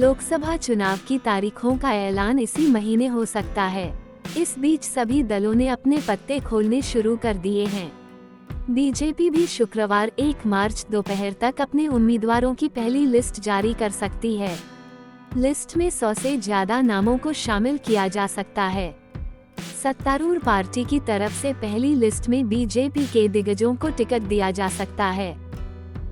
लोकसभा चुनाव की तारीखों का ऐलान इसी महीने हो सकता है। इस बीच सभी दलों ने अपने पत्ते खोलने शुरू कर दिए हैं। बीजेपी भी शुक्रवार 1 मार्च दोपहर तक अपने उम्मीदवारों की पहली लिस्ट जारी कर सकती है। लिस्ट में 100 से ज्यादा नामों को शामिल किया जा सकता है। सत्तारूढ़ पार्टी की तरफ से पहली लिस्ट में बीजेपी के दिग्गजों को टिकट दिया जा सकता है।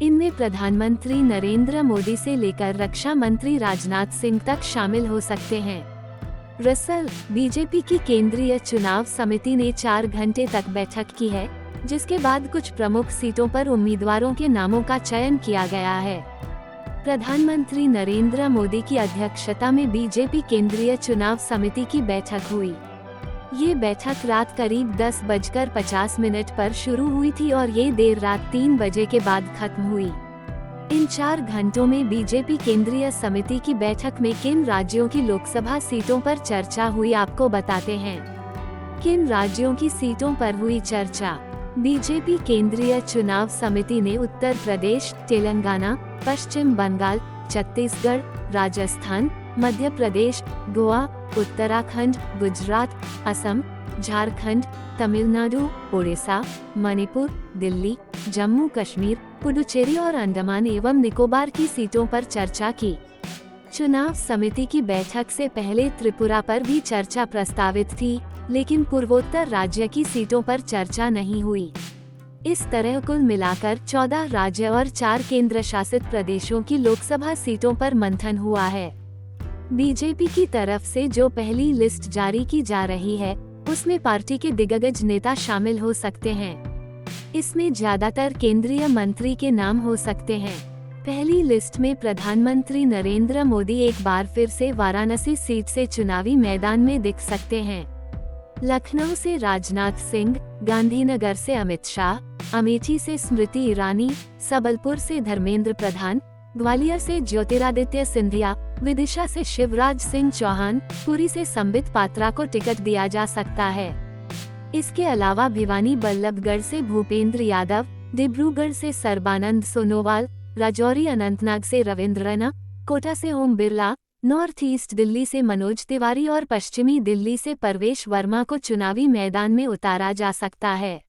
इनमें प्रधानमंत्री नरेंद्र मोदी से लेकर रक्षा मंत्री राजनाथ सिंह तक शामिल हो सकते हैं। दरअसल बीजेपी की केंद्रीय चुनाव समिति ने 4 घंटे तक बैठक की है, जिसके बाद कुछ प्रमुख सीटों पर उम्मीदवारों के नामों का चयन किया गया है। प्रधानमंत्री नरेंद्र मोदी की अध्यक्षता में बीजेपी केंद्रीय चुनाव समिति की बैठक हुई। ये बैठक रात करीब 10:50 पर शुरू हुई थी और ये देर रात 3 बजे के बाद खत्म हुई। इन 4 घंटों में बीजेपी केंद्रीय समिति की बैठक में किन राज्यों की लोकसभा सीटों पर चर्चा हुई, आपको बताते हैं। किन राज्यों की सीटों पर हुई चर्चा। बीजेपी केंद्रीय चुनाव समिति ने उत्तर प्रदेश, तेलंगाना, पश्चिम बंगाल, छत्तीसगढ़, राजस्थान, मध्य प्रदेश, गोवा, उत्तराखंड, गुजरात, असम, झारखंड, तमिलनाडु, ओडिशा, मणिपुर, दिल्ली, जम्मू कश्मीर, पुडुचेरी और अंडमान एवं निकोबार की सीटों पर चर्चा की। चुनाव समिति की बैठक से पहले त्रिपुरा पर भी चर्चा प्रस्तावित थी, लेकिन पूर्वोत्तर राज्य की सीटों पर चर्चा नहीं हुई। इस तरह कुल मिलाकर 14 राज्य और 4 केंद्र शासित प्रदेशों की लोकसभा सीटों पर मंथन हुआ है। बीजेपी की तरफ से जो पहली लिस्ट जारी की जा रही है, उसमें पार्टी के दिग्गज नेता शामिल हो सकते हैं। इसमें ज्यादातर केंद्रीय मंत्री के नाम हो सकते हैं। पहली लिस्ट में प्रधानमंत्री नरेंद्र मोदी एक बार फिर से वाराणसी सीट से चुनावी मैदान में दिख सकते हैं। लखनऊ से राजनाथ सिंह, गांधीनगर से अमित शाह, अमेठी से स्मृति ईरानी, सबलपुर से धर्मेंद्र प्रधान, ग्वालियर से ज्योतिरादित्य सिंधिया, विदिशा से शिवराज सिंह चौहान, पुरी से संबित पात्रा को टिकट दिया जा सकता है। इसके अलावा भिवानी बल्लभगढ़ से भूपेंद्र यादव, डिब्रूगढ़ से सर्बानंद सोनोवाल, राजौरी अनंतनाग से रविंद्र रैना, कोटा से ओम बिरला, नॉर्थ ईस्ट दिल्ली से मनोज तिवारी और पश्चिमी दिल्ली से परवेश वर्मा को चुनावी मैदान में उतारा जा सकता है।